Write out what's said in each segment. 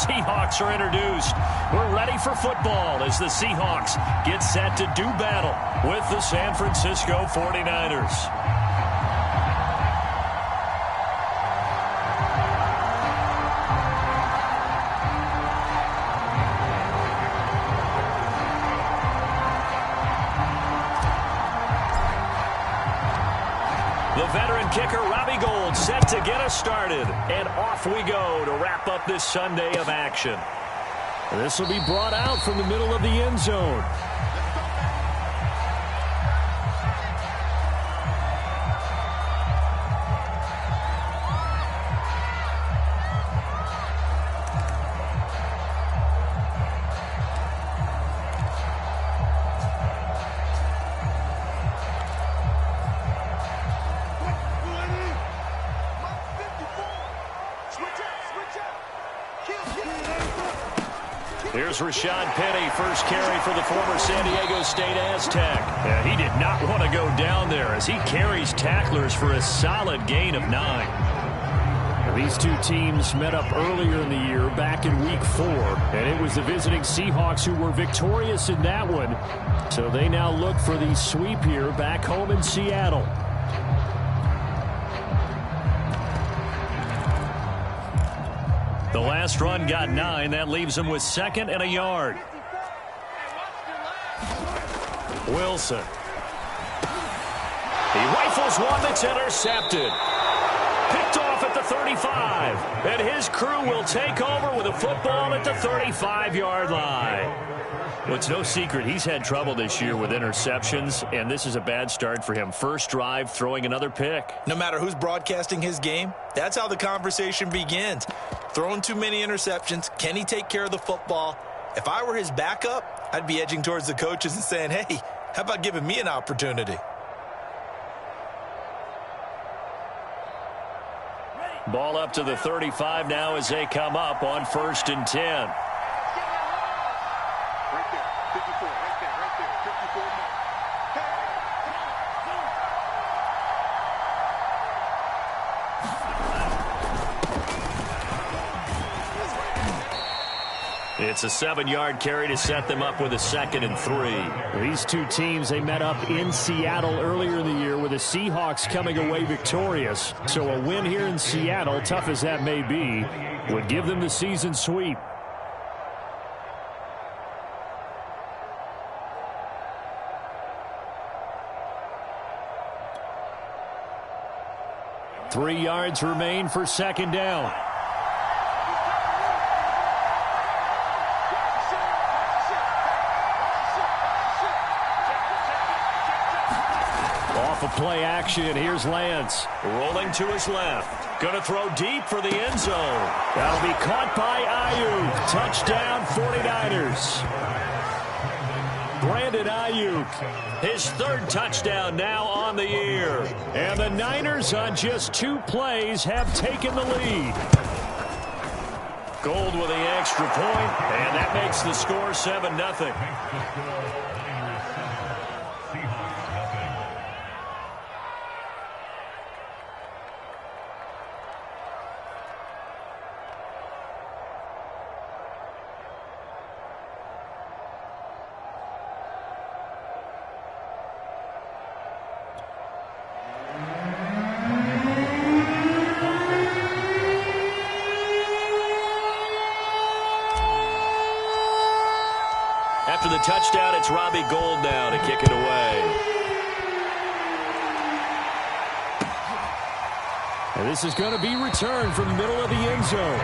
Seahawks are introduced. We're ready for football as the Seahawks get set to do battle with the San Francisco 49ers. The veteran kicker, Robbie Gould, set to get us started. And off we go to wrap up this Sunday of action. This will be brought out from the middle of the end zone. Here's Rashad Penny, first carry for the former San Diego State Aztec. Yeah, he did not want to go down there as he carries tacklers for a solid gain of 9. These two teams met up earlier in the year, back in Week 4, and it was the visiting Seahawks who were victorious in that one. So they now look for the sweep here back home in Seattle. The last run got 9. That leaves him with 2nd and a yard. Wilson. He rifles one that's intercepted. Picked off at the 35. And his crew will take over with a football at the 35-yard line. Well, it's no secret he's had trouble this year with interceptions, and this is a bad start for him. First drive, throwing another pick. No matter who's broadcasting his game, that's how the conversation begins. Throwing too many interceptions, can he take care of the football? If I were his backup, I'd be edging towards the coaches and saying, hey, how about giving me an opportunity? Ball up to the 35 now as they come up on 1st and 10. It's a 7-yard carry to set them up with a 2nd and 3. These two teams, they met up in Seattle earlier in the year with the Seahawks coming away victorious. So a win here in Seattle, tough as that may be, would give them the season sweep. Three yards remain for 2nd down. Off of play action, here's Lance. Rolling to his left. Going to throw deep for the end zone. That'll be caught by Ayuk. Touchdown 49ers. Brandon Ayuk. His 3rd touchdown now on the year. And the Niners on just 2 plays have taken the lead. Gould with the extra point, and that makes the score 7-0. After the touchdown, it's Robbie Gould now to kick it away. And this is going to be returned from the middle of the end zone.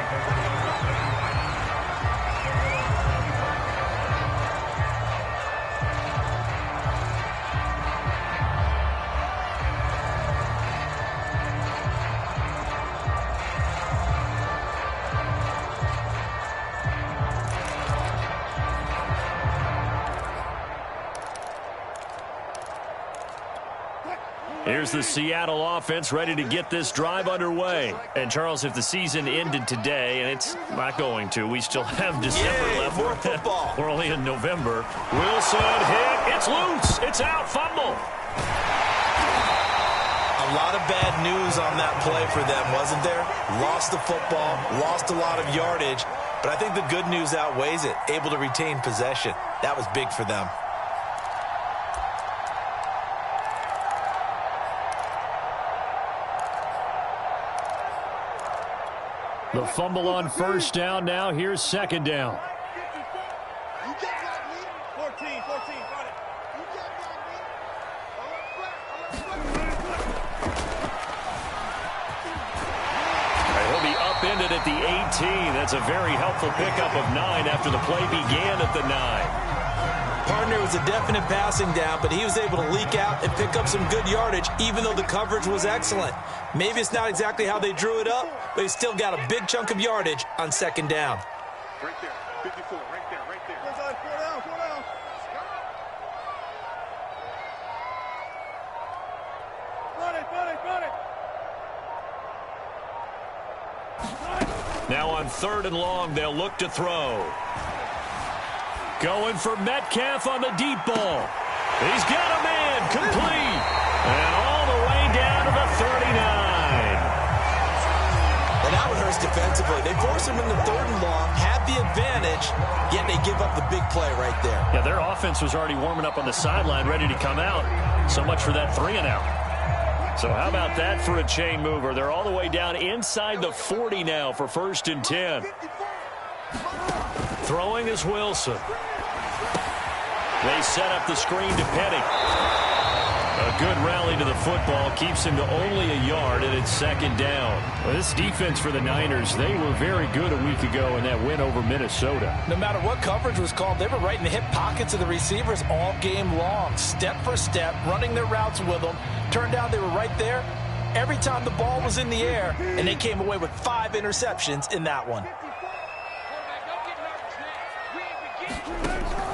Here's the Seattle offense ready to get this drive underway. And, Charles, if the season ended today, and it's not going to, we still have December left. More football. We're only in November. Wilson hit. It's loose. It's out. Fumble. A A lot of bad news on that play for them, wasn't there? Lost the football, lost a lot of yardage, but I think the good news outweighs it. Able to retain possession. That was big for them. The fumble on first down now. Here's second down. He'll be upended at the 18. That's a very helpful pickup of 9 after the play began at the 9. Partner was a definite passing down, but he was able to leak out and pick up some good yardage, even though the coverage was excellent. Maybe it's not exactly how they drew it up, but he still got a big chunk of yardage on second down. Right there, 54, right there, right there. Four down, four down. Got it. Now on 3rd and long, they'll look to throw. Going for Metcalf on the deep ball. He's got a man, complete. And all the way down to the 39. And that would hurt defensively. They force him into 3rd and long, have the advantage, yet they give up the big play right there. Yeah, their offense was already warming up on the sideline, ready to come out. So much for that 3 and out. So how about that for a chain mover? They're all the way down inside the 40 now for 1st and 10. Throwing is Wilson. They set up the screen to Penny. A good rally to the football keeps him to only a yard, and it's 2nd down. Well, this defense for the Niners, they were very good a week ago in that win over Minnesota. No matter what coverage was called, they were right in the hip pockets of the receivers all game long, step for step, running their routes with them. Turned out they were right there every time the ball was in the air, and they came away with 5 interceptions in that one.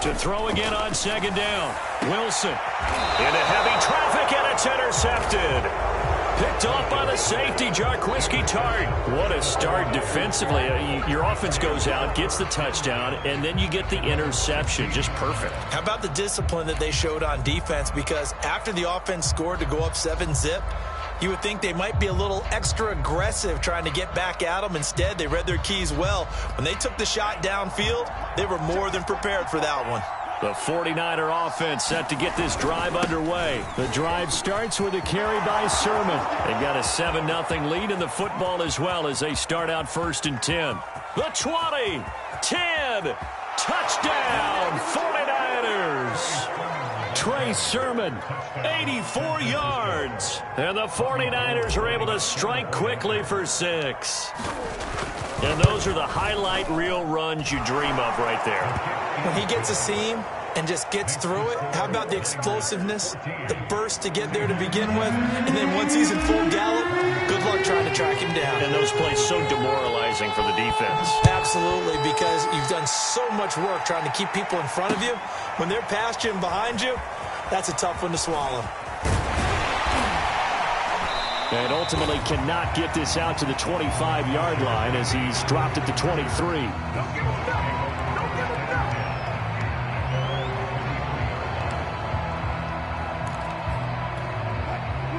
To throw again on 2nd down. Wilson into heavy traffic, and it's intercepted. Picked off by the safety, Jarquiski Tart. What a start defensively. Your offense goes out, gets the touchdown, and then you get the interception. Just perfect. How about the discipline that they showed on defense? Because after the offense scored to go up 7-zip, you would think they might be a little extra aggressive trying to get back at them. Instead, they read their keys well. When they took the shot downfield, they were more than prepared for that one. The 49er offense set to get this drive underway. The drive starts with a carry by Sermon. They've got a 7-0 lead in the football as well as they start out 1st and 10. The 20, 10, touchdown, 49ers. Trey Sermon, 84 yards. And the 49ers are able to strike quickly for 6. And those are the highlight reel runs you dream of right there. When he gets a seam and just gets through it, how about the explosiveness, the burst to get there to begin with, and then once he's in full gallop, good luck trying to track him down. And those plays so demoralizing for the defense. Absolutely, because you've done so much work trying to keep people in front of you. When they're past you and behind you, that's a tough one to swallow. And ultimately cannot get this out to the 25-yard line as he's dropped at the 23.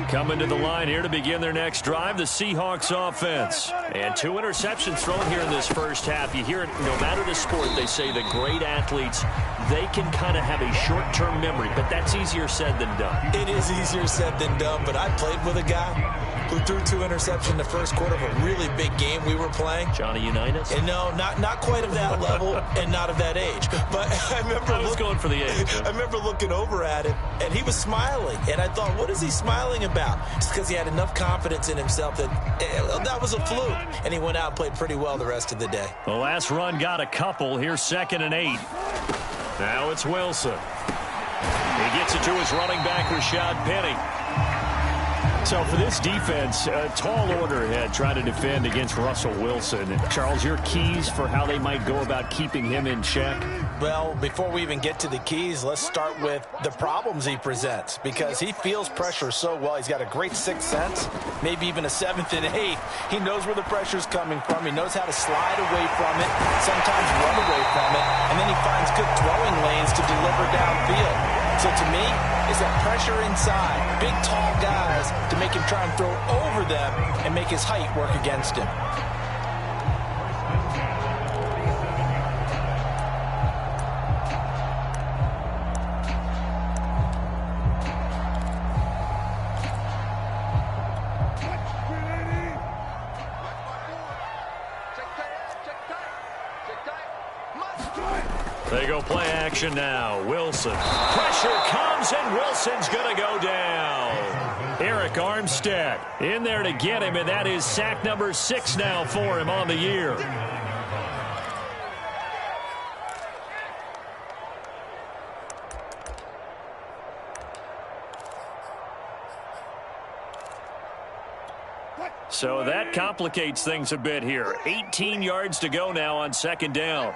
Coming to the line here to begin their next drive, the Seahawks offense. And 2 interceptions thrown here in this first half. You hear it, no matter the sport, they say the great athletes, they can kind of have a short-term memory, but that's easier said than done. It is easier said than done, but I played with a guy who threw 2 interceptions in the first quarter of a really big game we were playing. Johnny Unitas? And no, not quite of that level and not of that age. But I remember going for the age. I remember looking over at him, and he was smiling. And I thought, what is he smiling about? Just because he had enough confidence in himself that that was a fluke. And he went out and played pretty well the rest of the day. The last run got a couple. Here's 2nd and 8. Now it's Wilson. He gets it to his running back, Rashad Penny. So for this defense, a tall order ahead trying to defend against Russell Wilson. Charles, your keys for how they might go about keeping him in check? Well, before we even get to the keys, let's start with the problems he presents, because he feels pressure so well. He's got a great 6th sense, maybe even a 7th and 8th. He knows where the pressure's coming from. He knows how to slide away from it, sometimes run away from it, and then he finds good throwing lanes to deliver downfield. So to me, it's that pressure inside. Big, tall guys to make him try and throw over them and make his height work against him. They go play action now. Wilson. Pressure comes, and Wilson's going to go down. Eric Armstead in there to get him, and that is sack number 6 now for him on the year. So that complicates things a bit here. 18 yards to go now on second down.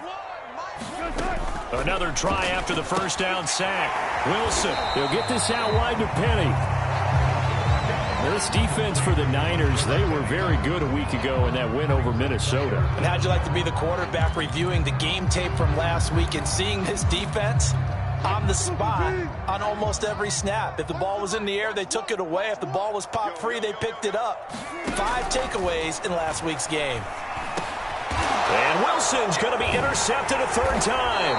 Another try after the first down sack. Wilson. He'll get this out wide to Penny. This defense for the Niners, they were very good a week ago in that win over Minnesota. And how'd you like to be the quarterback reviewing the game tape from last week and seeing this defense on the spot on almost every snap? If the ball was in the air, they took it away. If the ball was popped free, they picked it up. 5 takeaways in last week's game. And Wilson's going to be intercepted a third time.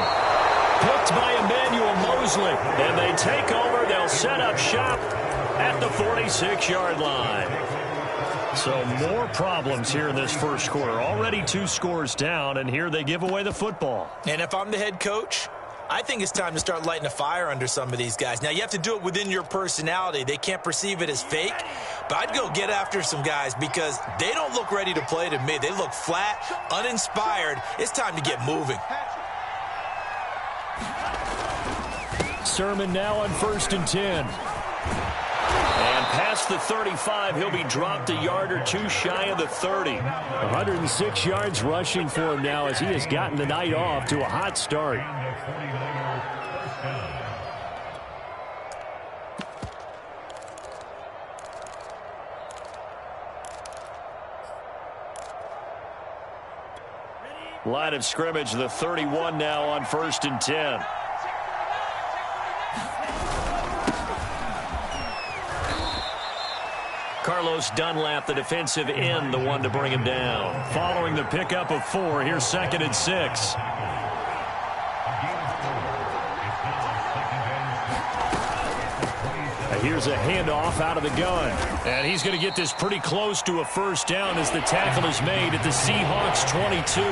Picked by Emmanuel Mosley. And they take over. They'll set up shop at the 46-yard line. So more problems here in this first quarter. Already 2 scores down, and here they give away the football. And if I'm the head coach, I think it's time to start lighting a fire under some of these guys. Now, you have to do it within your personality. They can't perceive it as fake. But I'd go get after some guys because they don't look ready to play to me. They look flat, uninspired. It's time to get moving. Sermon now on 1st and 10. And past the 35, he'll be dropped a yard or 2 shy of the 30. 106 yards rushing for him now as he has gotten the night off to a hot start. Line of scrimmage, the 31 now on 1st and 10. Carlos Dunlap, the defensive end, the one to bring him down. Following the pickup of 4, here's 2nd and 6. Here's a handoff out of the gun. And he's going to get this pretty close to a first down as the tackle is made at the Seahawks 22.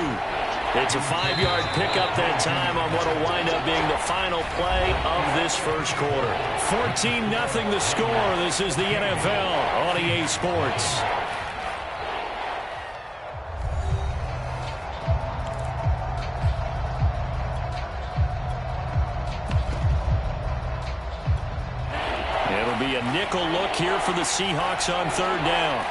It's a 5-yard pickup that time on what will wind up being the final play of this first quarter. 14-0 the score. This is the NFL on EA Sports. It'll be a nickel look here for the Seahawks on 3rd down.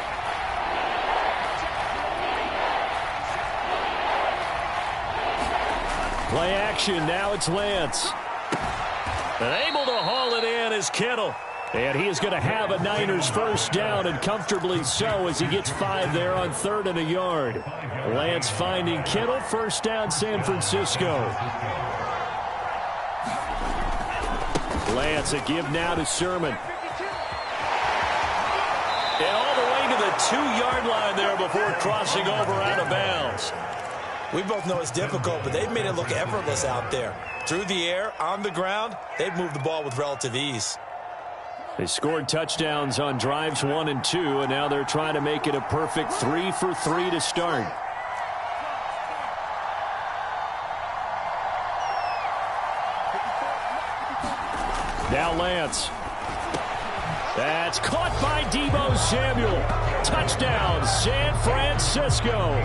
Play action. Now it's Lance. And able to haul it in is Kittle. And he is going to have a Niners first down, and comfortably so as he gets 5 there on 3rd and a yard. Lance finding Kittle. First down, San Francisco. Lance a give now to Sermon. And all the way to the 2-yard line there before crossing over out of bounds. We both know it's difficult, but they've made it look effortless out there. Through the air, on the ground, they've moved the ball with relative ease. They scored touchdowns on drives 1 and 2, and now they're trying to make it a perfect 3 for 3 to start. Now Lance. That's caught by Deebo Samuel. Touchdown, San Francisco.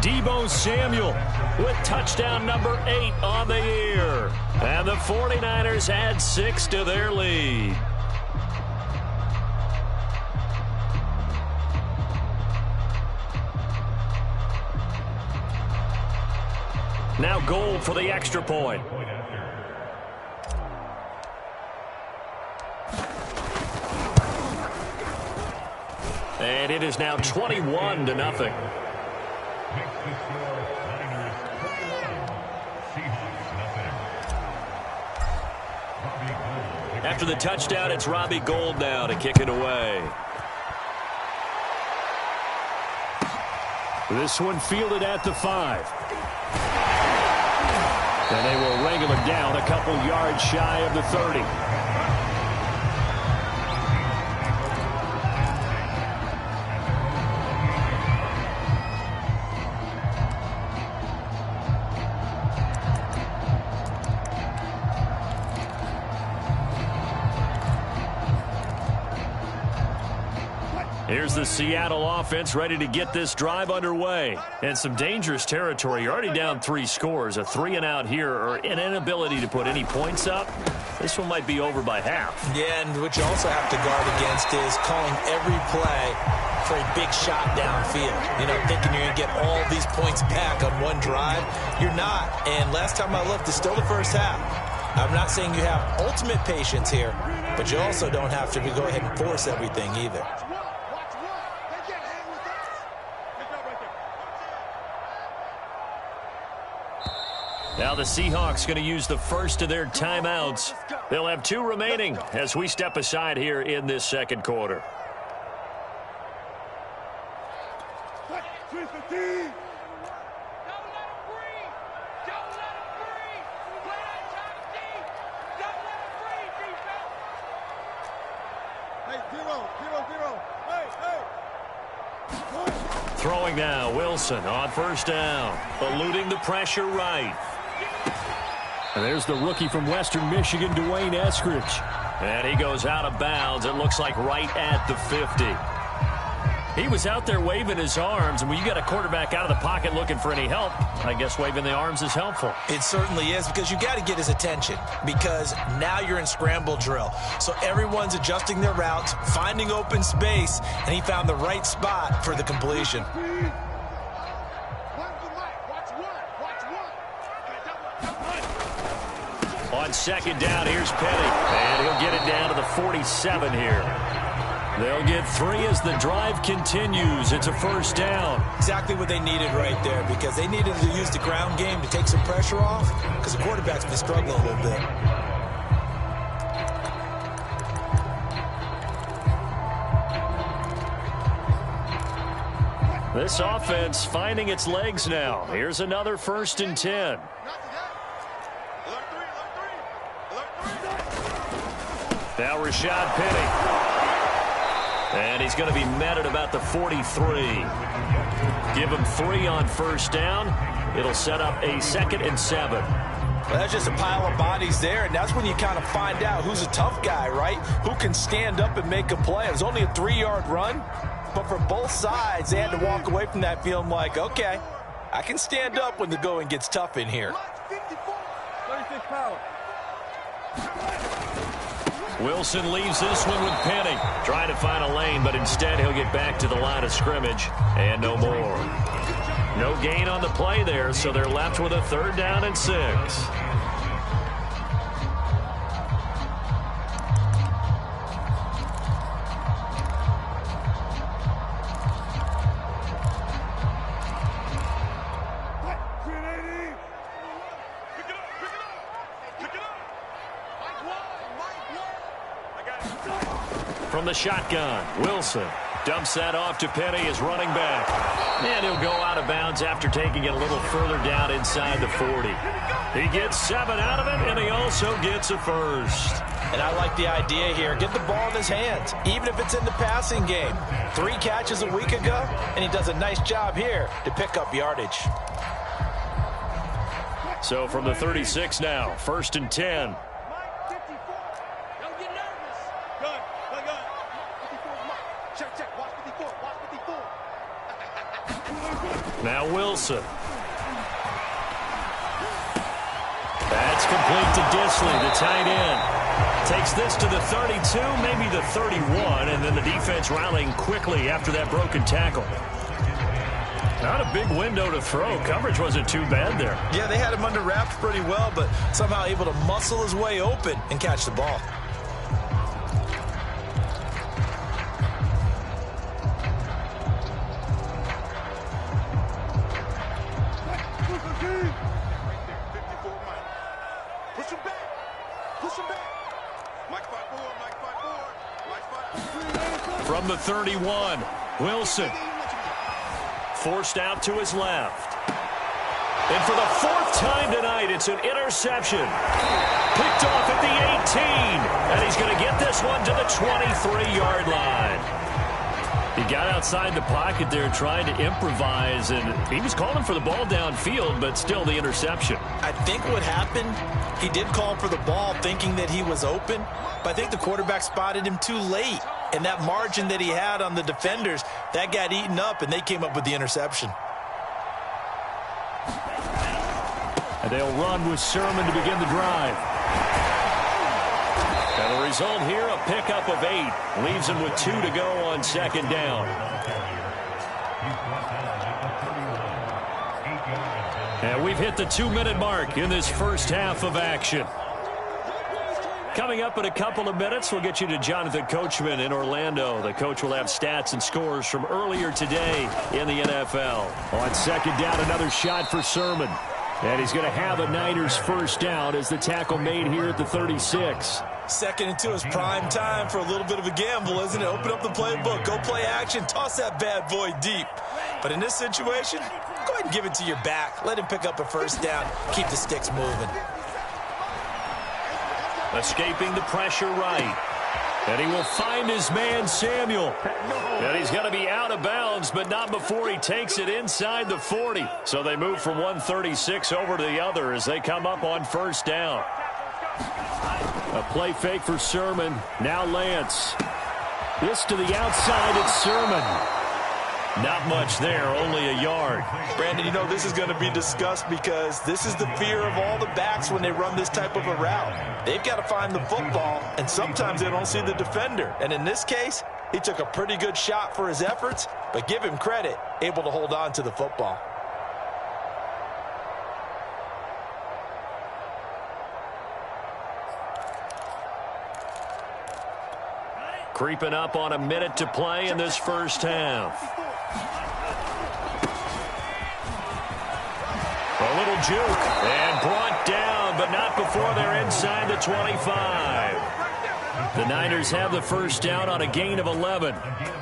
Deebo Samuel with touchdown number 8 on the year. And the 49ers add 6 to their lead. Now goal for the extra point. And it is now 21-0. After the touchdown, it's Robbie Gould now to kick it away. This one fielded at the 5. And they will wrangle it down a couple yards shy of the 30. Here's the Seattle offense ready to get this drive underway. And some dangerous territory. You're already down 3 scores. A 3-and-out here or an inability to put any points up. This one might be over by half. Yeah, and what you also have to guard against is calling every play for a big shot downfield. You know, thinking you're going to get all these points back on one drive. You're not. And last time I looked, it's still the first half. I'm not saying you have ultimate patience here, but you also don't have to go ahead and force everything either. Now the Seahawks going to use the first of their timeouts. They'll have 2 remaining as we step aside here in this second quarter. Throwing now, Wilson on first down. Eluding the pressure right. And there's the rookie from Western Michigan, Dwayne Eskridge. And he goes out of bounds, it looks like right at the 50. He was out there waving his arms, and when you got a quarterback out of the pocket looking for any help, I guess waving the arms is helpful. It certainly is, because you got to get his attention, because now you're in scramble drill. So everyone's adjusting their routes, finding open space, and he found the right spot for the completion. On second down, here's Petty. And he'll get it down to the 47 here. They'll get 3 as the drive continues. It's a first down. Exactly what they needed right there, because they needed to use the ground game to take some pressure off, because the quarterback's been struggling a little bit. This offense finding its legs now. Here's another 1st and 10. Now Rashad Penny. And he's going to be met at about the 43. Give him 3 on first down. It'll set up a 2nd and 7. Well, that's just a pile of bodies there, and that's when you kind of find out who's a tough guy, right? Who can stand up and make a play. It was only a 3-yard run, but for both sides, they had to walk away from that feeling like, okay, I can stand up when the going gets tough in here. 36 power. Wilson leaves this one with Penny. Trying to find a lane, but instead he'll get back to the line of scrimmage. And no more. No gain on the play there, so they're left with a 3rd down and 6. From the shotgun, Wilson dumps that off to Penny as running back. And he'll go out of bounds after taking it a little further down inside the 40. He gets 7 out of it, and he also gets a first. And I like the idea here. Get the ball in his hands, even if it's in the passing game. 3 catches a week ago, and he does a nice job here to pick up yardage. So from the 36 now, 1st and 10. Now Wilson. That's complete to Disley, the tight end. Takes this to the 32, maybe the 31, and then the defense rallying quickly after that broken tackle. Not a big window to throw. Coverage wasn't too bad there. Yeah, they had him under wraps pretty well, but somehow able to muscle his way open and catch the ball. From the 31, Wilson. Forced out to his left. And for the fourth time tonight, it's an interception. Picked off at the 18. And he's going to get this one to the 23-yard line. He got outside the pocket there trying to improvise, and he was calling for the ball downfield, but still the interception. I think what happened, he did call for the ball thinking that he was open, but I think the quarterback spotted him too late. And that margin that he had on the defenders, that got eaten up, and they came up with the interception. And they'll run with Sermon to begin the drive. And the result here, a pickup of 8. Leaves him with 2 to go on second down. And we've hit the 2-minute mark in this first half of action. Coming up in a couple of minutes, we'll get you to Jonathan Coachman in Orlando. The coach will have stats and scores from earlier today in the NFL. On second down, another shot for Sermon. And he's going to have a Niners first down as the tackle made here at the 36. Second and 2 is prime time for a little bit of a gamble, isn't it? Open up the playbook, go play action, toss that bad boy deep. But in this situation, go ahead and give it to your back. Let him pick up a first down. Keep the sticks moving. Escaping the pressure right. And he will find his man, Samuel. And he's going to be out of bounds, but not before he takes it inside the 40. So they move from 136 over to the other as they come up on first down. A play fake for Sermon. Now Lance. This to the outside. It's Sermon. Not much there, only a yard. Brandon, you know this is going to be discussed because this is the fear of all the backs when they run this type of a route. They've got to find the football, and sometimes they don't see the defender. And in this case, he took a pretty good shot for his efforts, but give him credit, able to hold on to the football. Creeping up on a minute to play in this first half. A little juke and brought down, but not before they're inside the 25. The Niners have the first down on a gain of 11.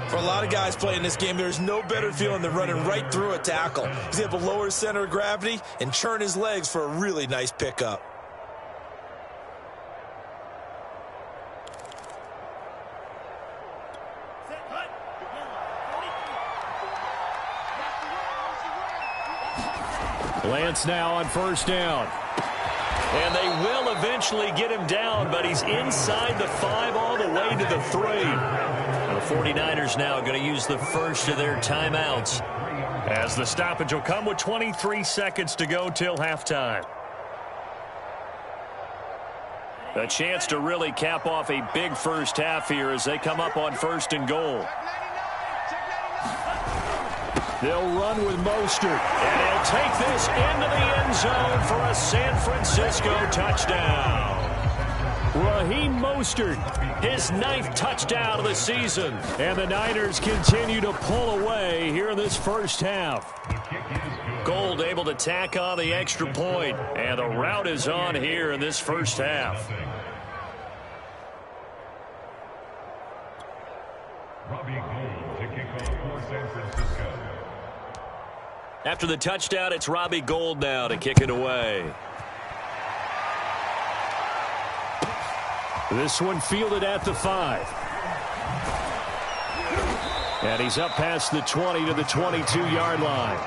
For a lot of guys playing this game, there's no better feeling than running right through a tackle. He's able to lower his center of gravity and churn his legs for a really nice pickup. Lance now on first down. And they will eventually get him down, but he's inside the 5 all the way to the 3. And the 49ers now going to use the first of their timeouts, as the stoppage will come with 23 seconds to go till halftime. A chance to really cap off a big first half here as they come up on first and goal. They'll run with Mostert, and he'll take this into the end zone for a San Francisco touchdown. Raheem Mostert, his 9th touchdown of the season. And the Niners continue to pull away here in this first half. Gold able to tack on the extra point, and the route is on here in this first half. After the touchdown, it's Robbie Gould now to kick it away. This one fielded at the 5. And he's up past the 20 to the 22-yard line.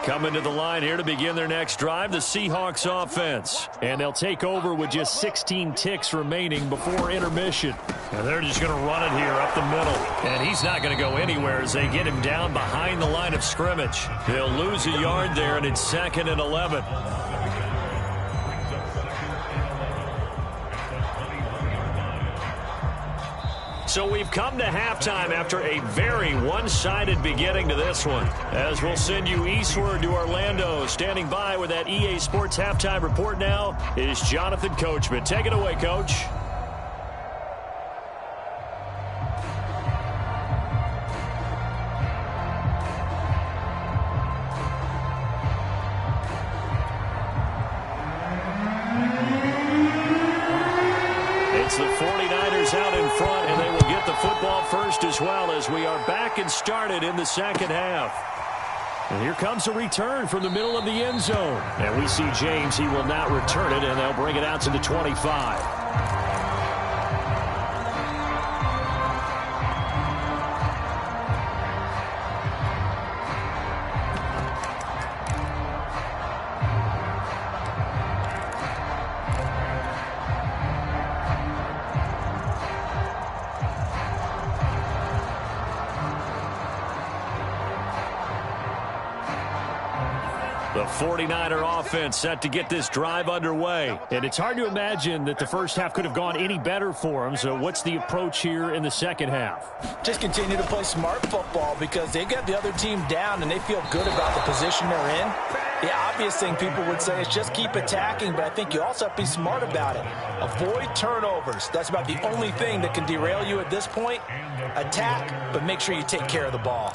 Coming to the line here to begin their next drive, the Seahawks offense. And they'll take over with just 16 ticks remaining before intermission. And they're just going to run it here up the middle. And he's not going to go anywhere as they get him down behind the line of scrimmage. They'll lose a yard there, and it's 2nd and 11. So we've come to halftime after a very one-sided beginning to this one. As we'll send you eastward to Orlando. Standing by with that EA Sports halftime report now is Jonathan Coachman. Take it away, Coach. It's the 49ers out in front, and they will get the football first as well as we are back and started in the second half. And here comes a return from the middle of the end zone. And we see James. He will not return it, and they'll bring it out to the 25. The 49er offense set to get this drive underway. And it's hard to imagine that the first half could have gone any better for them. So what's the approach here in the second half? Just continue to play smart football because they got the other team down and they feel good about the position they're in. The obvious thing people would say is just keep attacking, but I think you also have to be smart about it. Avoid turnovers. That's about the only thing that can derail you at this point. Attack, but make sure you take care of the ball.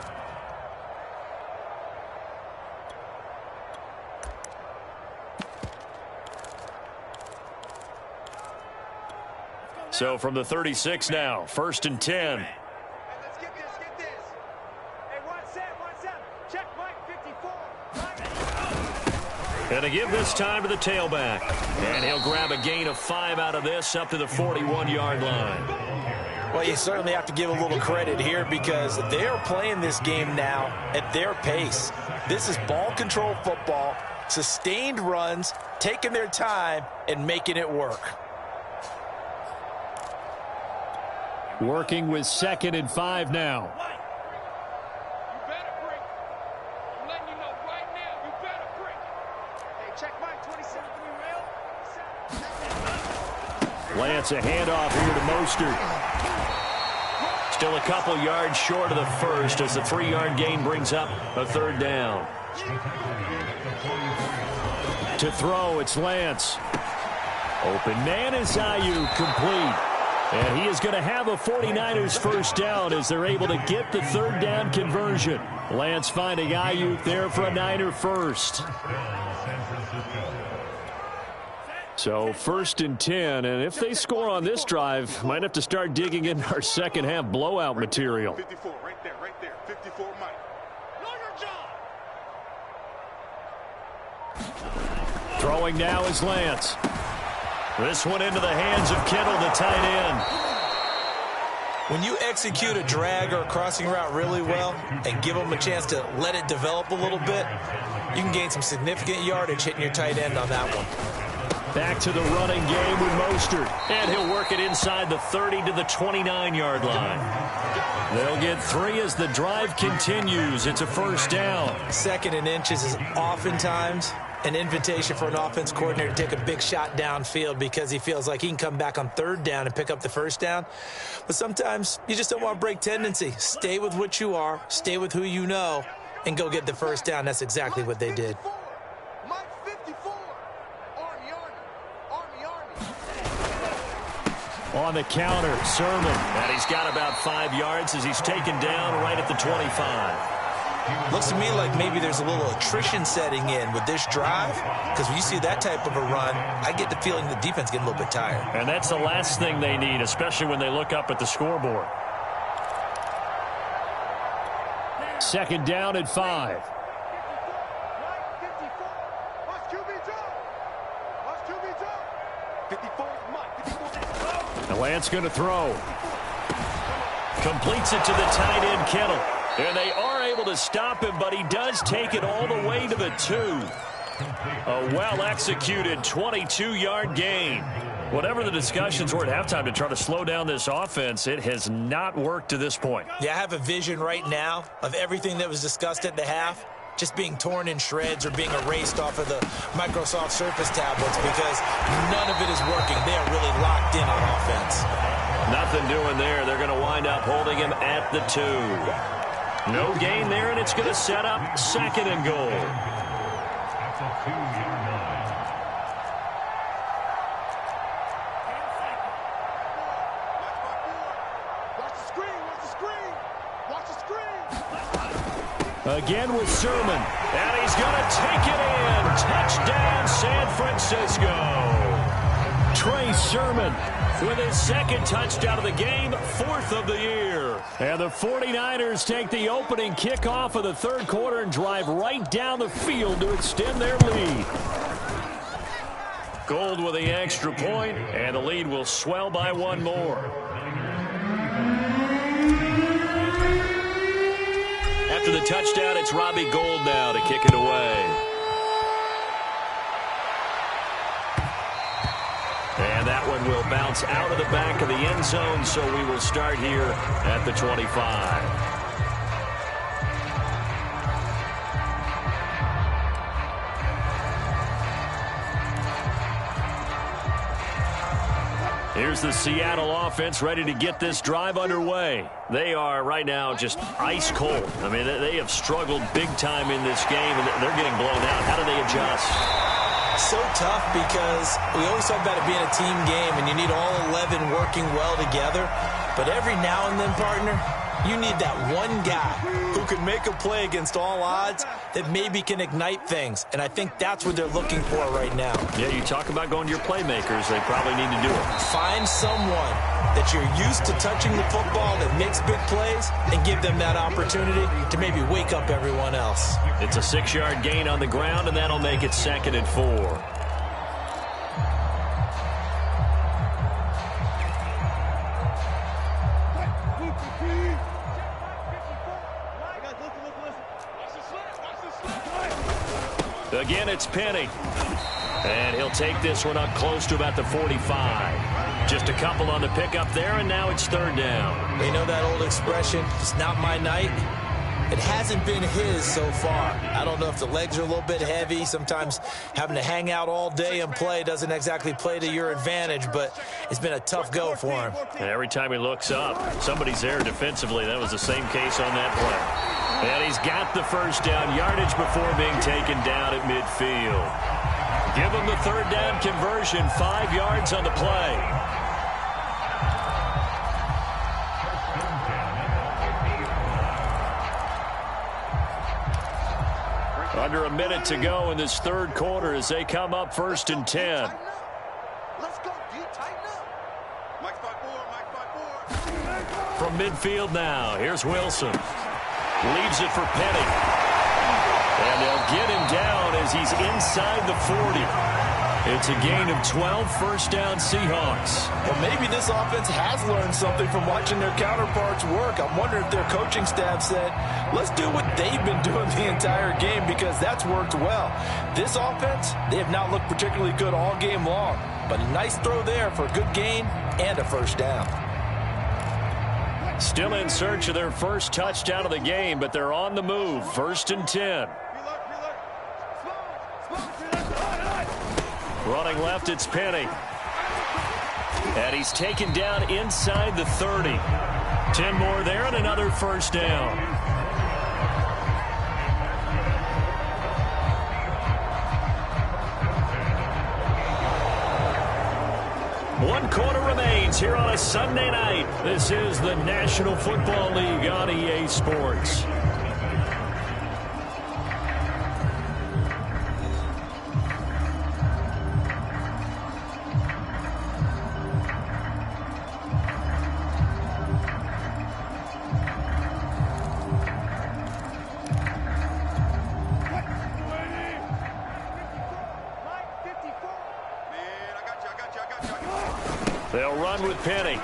So from the 36 now, 1st and 10. Hey, let's get this. Hey, one set. Check Mike 54. And to give this time to the tailback. And he'll grab a gain of 5 out of this up to the 41-yard line. Well, you certainly have to give a little credit here because they are playing this game now at their pace. This is ball control football, sustained runs, taking their time, and making it work. Working with 2nd and 5 now. You better break. I'm letting you know right now, you better break. Hey, check Mike 27 real. Lance, a handoff here to Mostert. Still a couple yards short of the first as the 3-yard gain brings up a 3rd down. To throw, it's Lance. Open man is Ayuk, complete. And he is going to have a 49ers first down as they're able to get the 3rd down conversion. Lance finding Ayuk there for a Niner first. So 1st and 10, and if they score on this drive, might have to start digging in our second half blowout material. 54, right there. 54, Mike. Know your job. Throwing now is Lance. This one into the hands of Kittle, the tight end. When you execute a drag or a crossing route really well and give them a chance to let it develop a little bit, you can gain some significant yardage hitting your tight end on that one. Back to the running game with Mostert. And he'll work it inside the 30 to the 29-yard line. They'll get 3 as the drive continues. It's a first down. 2nd and inches is oftentimes an invitation for an offense coordinator to take a big shot downfield because he feels like he can come back on 3rd down and pick up the first down. But sometimes you just don't want to break tendency. Stay with what you are, stay with who you know, and go get the first down. That's exactly what they did. Mike 54. Army. On the counter, Sermon. And he's got about 5 yards as he's taken down right at the 25. Looks to me like maybe there's a little attrition setting in with this drive because when you see that type of a run, I get the feeling the defense getting a little bit tired. And that's the last thing they need, especially when they look up at the scoreboard. 2nd down at 5. Mike 54. Watch QB drop. 54 is Mike. And Lance going to throw. Completes it to the tight end, Kittle. And they are able to stop him, but he does take it all the way to the 2. A well-executed 22-yard gain. Whatever the discussions were at halftime to try to slow down this offense, it has not worked to this point. Yeah, I have a vision right now of everything that was discussed at the half just being torn in shreds or being erased off of the Microsoft Surface tablets because none of it is working. They are really locked in on offense. Nothing doing there. They're going to wind up holding him at the 2. No gain there, and it's going to set up 2nd and goal. Again with Sermon, and he's going to take it in. Touchdown, San Francisco. Trey Sermon with his 2nd touchdown of the game, 4th of the year. And the 49ers take the opening kickoff of the 3rd quarter and drive right down the field to extend their lead. Gold with the extra point, and the lead will swell by 1 more. After the touchdown, it's Robbie Gould now to kick it away. And that one will bounce out of the back of the end zone, so we will start here at the 25. Here's the Seattle offense ready to get this drive underway. They are right now just ice cold. I mean, they have struggled big time in this game, and they're getting blown out. How do they adjust? So tough because we always talk about it being a team game, and you need all 11 working well together. But every now and then, partner, you need that one guy who can make a play against all odds that maybe can ignite things. And I think that's what they're looking for right now. Yeah, you talk about going to your playmakers. They probably need to do it. Find someone that you're used to touching the football that makes big plays and give them that opportunity to maybe wake up everyone else. It's a 6-yard gain on the ground, and that'll make it 2nd and 4. Again, it's Penny. And he'll take this one up close to about the 45. Just a couple on the pickup there, and now it's 3rd down. You know that old expression, it's not my night? It hasn't been his so far. I don't know if the legs are a little bit heavy. Sometimes having to hang out all day and play doesn't exactly play to your advantage, but it's been a tough go for him. And every time he looks up, somebody's there defensively. That was the same case on that play. And he's got the 1st down yardage before being taken down at midfield. Give him the 3rd down conversion, 5 yards on the play. Under a minute to go in this 3rd quarter as they come up 1st and 10. Let's go, D. Tighten up. Mike 5-4, Mike 5-4. From midfield now, here's Wilson. Leaves it for Penny. And they'll get him down as he's inside the 40. It's a gain of 12, 1st down Seahawks. Well, maybe this offense has learned something from watching their counterparts work. I'm wondering if their coaching staff said, let's do what they've been doing the entire game because that's worked well. This offense, they have not looked particularly good all game long. But a nice throw there for a good gain and a 1st down. Still in search of their 1st touchdown of the game, but they're on the move. 1st and 10. Running left, it's Penny. And he's taken down inside the 30. 10 more there and another 1st down. One quarter remains here on a Sunday night. This is the National Football League on EA Sports. They'll run with Penny.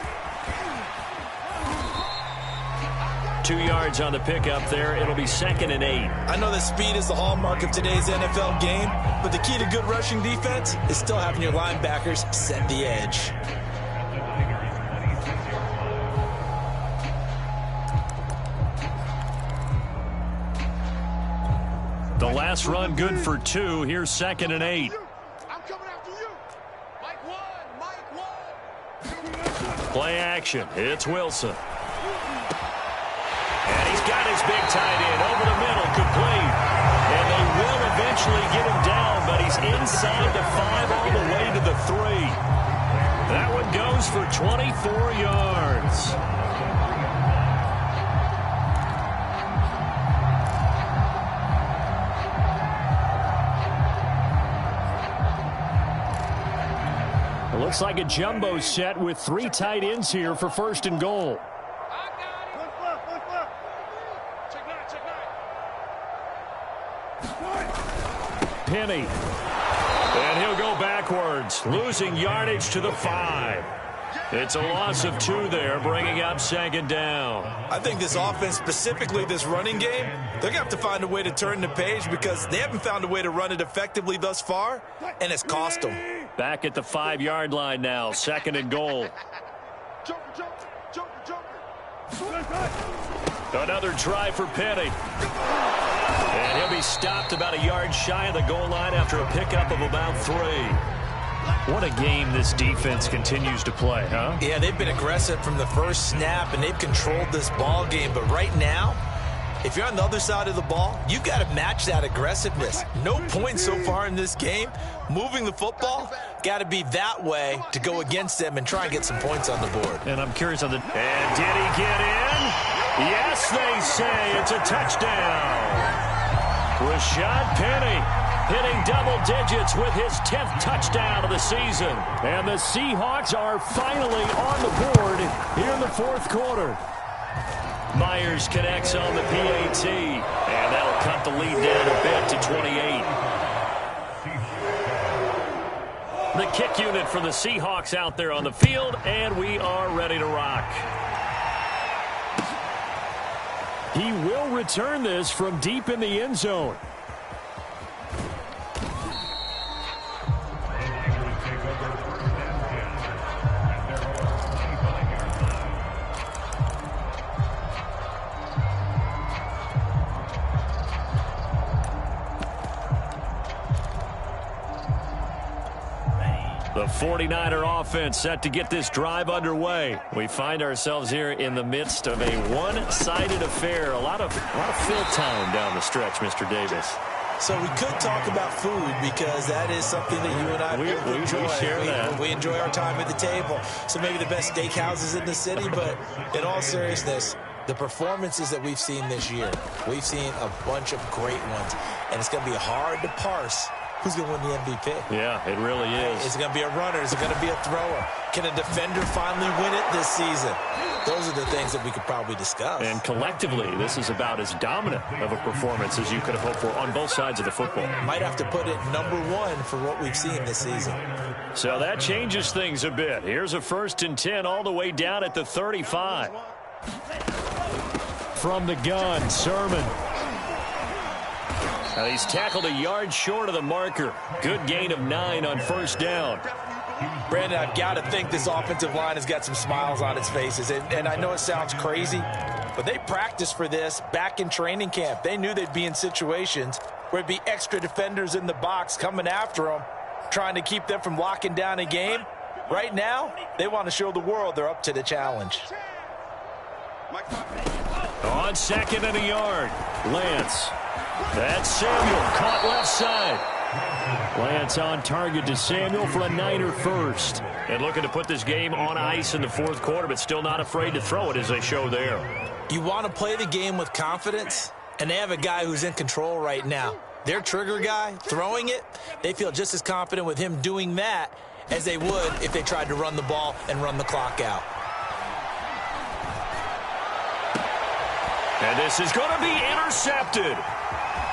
2 yards on the pickup there. It'll be 2nd and 8. I know that speed is the hallmark of today's NFL game, but the key to good rushing defense is still having your linebackers set the edge. The last run good for 2. Here's 2nd and 8. I'm coming after you. Mike 1, Mike 1. Play action. It's Wilson. And he's got his big tight end over the middle, complete. And they will eventually get him down, but he's inside the 5 all the way to the 3. That one goes for 24 yards. It looks like a jumbo set with 3 tight ends here for 1st and goal. Penny. And he'll go backwards, losing yardage to the 5. It's a loss of 2 there, bringing up 2nd down. I think this offense, specifically this running game, they're going to have to find a way to turn the page because they haven't found a way to run it effectively thus far, and it's cost them. Back at the 5-yard line now, 2nd and goal. Another try for Penny. And he'll be stopped about a yard shy of the goal line after a pickup of about 3. What a game this defense continues to play, huh? Yeah, they've been aggressive from the first snap, and they've controlled this ball game. But right now, if you're on the other side of the ball, you've got to match that aggressiveness. No points so far in this game. Moving the football, got to be that way to go against them and try and get some points on the board. And I'm curious on the... And did he get in? Yes, they say it's a touchdown. Rashad Penny hitting double digits with his 10th touchdown of the season. And the Seahawks are finally on the board here in the 4th quarter. Myers connects on the PAT, and that'll cut the lead down a bit to 28. The kick unit for the Seahawks out there on the field, and we are ready to rock. He will return this from deep in the end zone. The 49er offense set to get this drive underway. We find ourselves here in the midst of a one-sided affair. A lot of fill time down the stretch, Mr. Davis. So we could talk about food because that is something that you and I enjoy. We share that. We enjoy our time at the table. So maybe the best steakhouses in the city, but in all seriousness, the performances that we've seen this year, we've seen a bunch of great ones, and it's going to be hard to parse who's going to win the MVP. Yeah, it really is. Is it going to be a runner? Is it going to be a thrower? Can a defender finally win it this season? Those are the things that we could probably discuss. And collectively, this is about as dominant of a performance as you could have hoped for on both sides of the football. Might have to put it #1 for what we've seen this season. So that changes things a bit. Here's a 1st and 10 all the way down at the 35. From the gun, Sermon. Now he's tackled a yard short of the marker. Good gain of 9 on 1st down. Brandon, I've got to think this offensive line has got some smiles on its faces. And I know it sounds crazy, but they practiced for this back in training camp. They knew they'd be in situations where there'd be extra defenders in the box coming after them, trying to keep them from locking down a game. Right now, they want to show the world they're up to the challenge. On 2nd and a yard, Lance. That's Samuel, caught left side. Lance on target to Samuel for a Niner first. And looking to put this game on ice in the 4th quarter, but still not afraid to throw it as they show there. You want to play the game with confidence, and they have a guy who's in control right now. Their trigger guy, throwing it, they feel just as confident with him doing that as they would if they tried to run the ball and run the clock out. And this is going to be intercepted.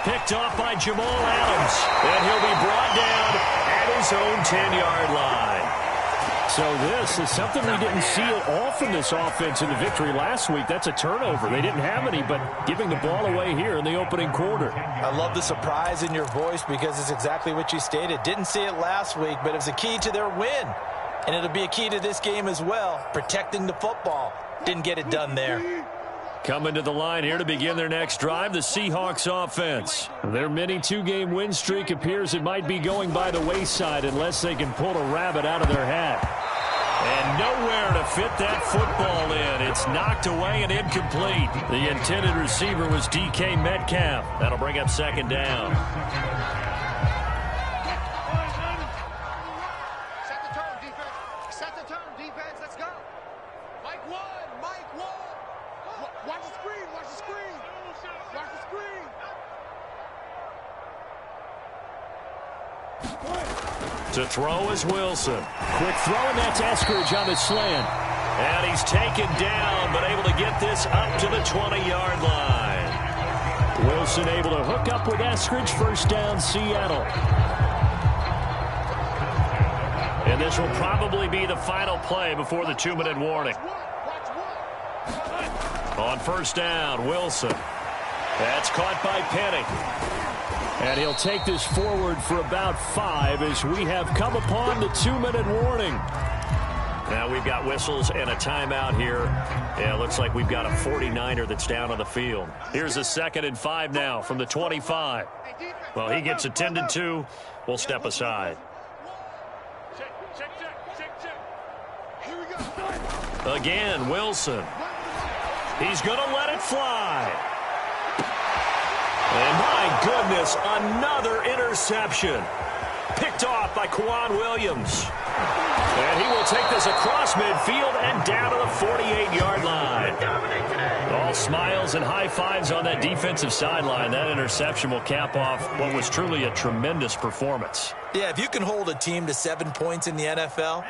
Picked off by Jamal Adams. And he'll be brought down at his own 10-yard line. So this is something we didn't see it all from this offense in the victory last week. That's a turnover. They didn't have any, but giving the ball away here in the opening quarter. I love the surprise in your voice because it's exactly what you stated. Didn't see it last week, but it was a key to their win. And it'll be a key to this game as well, protecting the football. Didn't get it done there. Coming to the line here to begin their next drive, the Seahawks offense. Their mini 2-game win streak appears it might be going by the wayside unless they can pull a rabbit out of their hat. And nowhere to fit that football in. It's knocked away and incomplete. The intended receiver was DK Metcalf. That'll bring up second down. Set the tone, defense. Set the tone, defense. Let's go. Mike one. Mike one. Watch the screen. Watch the screen. Watch the screen. To throw is Wilson. Quick throw, and that's Eskridge on the slant. And he's taken down, but able to get this up to the 20-yard line. Wilson able to hook up with Eskridge. First down, Seattle. And this will probably be the final play before the 2-minute warning. On first down, Wilson. That's caught by Penny. And he'll take this forward for about 5 as we have come upon the 2-minute warning. Now we've got whistles and a timeout here. Yeah, it looks like we've got a 49er that's down on the field. Here's a 2nd and 5 now from the 25. Well, he gets attended to. We'll step aside. Again, Wilson. He's going to let it fly. And my goodness, another interception. Picked off by Quan Williams. And he will take this across midfield and down to the 48-yard line. All smiles and high fives on that defensive sideline. That interception will cap off what was truly a tremendous performance. Yeah, if you can hold a team to 7 points in the NFL,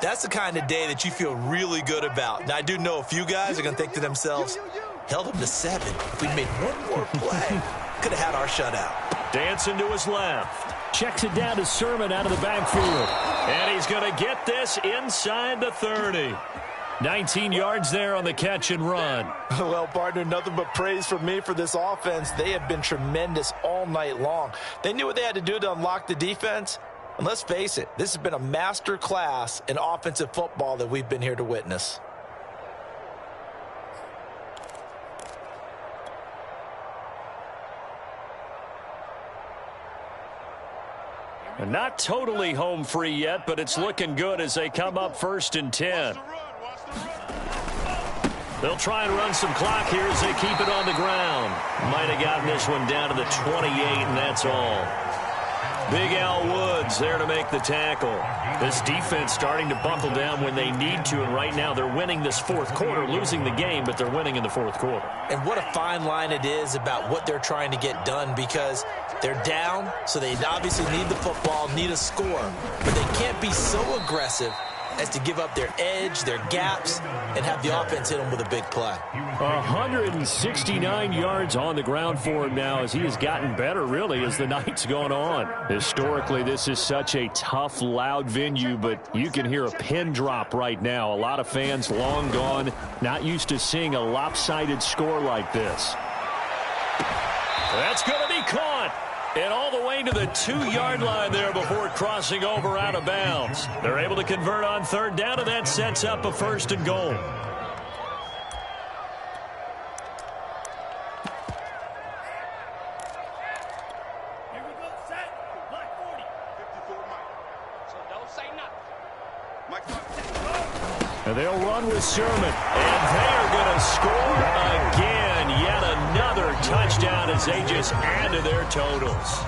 that's the kind of day that you feel really good about. Now, I do know a few guys are going to think to themselves, held them to 7. If we made one more play, could have had our shutout. Dancing to his left. Checks it down to Sermon out of the backfield. And he's going to get this inside the 30. 19 yards there on the catch and run. Well, partner, nothing but praise from me for this offense. They have been tremendous all night long. They knew what they had to do to unlock the defense. And let's face it, this has been a master class in offensive football that we've been here to witness. And not totally home free yet, but it's looking good as they come up 1st and 10. They'll try and run some clock here as they keep it on the ground. Might have gotten this one down to the 28, and that's all. Big Al Woods there to make the tackle. This defense starting to buckle down when they need to, and right now they're winning this 4th quarter, losing the game, but they're winning in the 4th quarter. And what a fine line it is about what they're trying to get done, because they're down, so they obviously need the football, need a score, but they can't be so aggressive as to give up their edge, their gaps, and have the offense hit them with a big play. 169 yards on the ground for him now as he has gotten better, really, as the night's gone on. Historically, this is such a tough, loud venue, but you can hear a pin drop right now. A lot of fans long gone, not used to seeing a lopsided score like this. That's going to be caught. And all the way to the 2-yard line there before crossing over out of bounds. They're able to convert on 3rd down, and that sets up a 1st and goal. Here we go, set. Black 40. 54 Mike. So don't say nothing. Mike, and they'll run with Sermon. And they are going to score again. Yet another touchdown as they just add to their totals.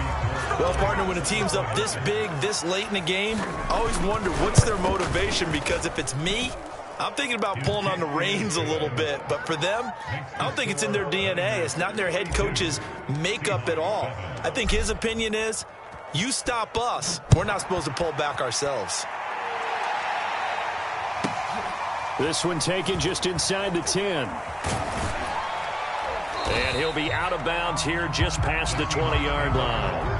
Well, partner, when a team's up this big, this late in the game, I always wonder what's their motivation, because if it's me, I'm thinking about pulling on the reins a little bit. But for them, I don't think it's in their DNA. It's not in their head coach's makeup at all. I think his opinion is, you stop us, we're not supposed to pull back ourselves. This one taken just inside the 10. And he'll be out of bounds here just past the 20-yard line.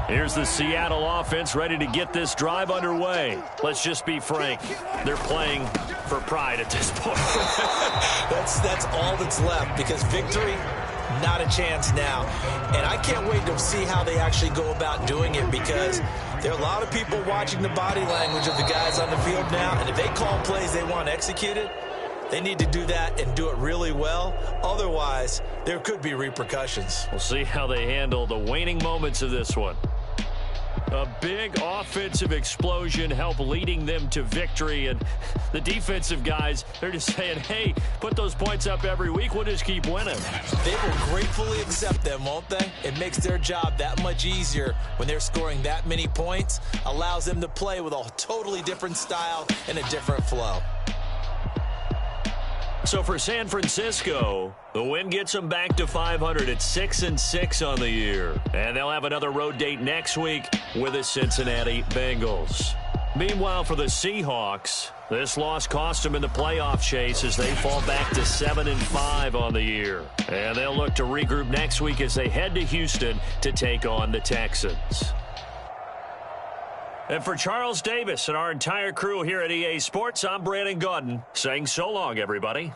Here's the Seattle offense ready to get this drive underway. Let's just be frank. They're playing for pride at this point. That's all that's left, because victory, not a chance now. And I can't wait to see how they actually go about doing it, because there are a lot of people watching the body language of the guys on the field now, and if they call plays they want executed, They need to do that and do it really well. Otherwise, there could be repercussions. We'll see how they handle the waning moments of this one. A big offensive explosion helped leading them to victory. And the defensive guys, they're just saying, hey, put those points up every week. We'll just keep winning. They will gratefully accept them, won't they? It makes their job that much easier when they're scoring that many points. Allows them to play with a totally different style and a different flow. So for San Francisco, the win gets them back to 500 at 6-6 on the year. And they'll have another road date next week with the Cincinnati Bengals. Meanwhile, for the Seahawks, this loss cost them in the playoff chase as they fall back to 7-5 on the year. And they'll look to regroup next week as they head to Houston to take on the Texans. And for Charles Davis and our entire crew here at EA Sports, I'm Brandon Gaudin saying so long, everybody.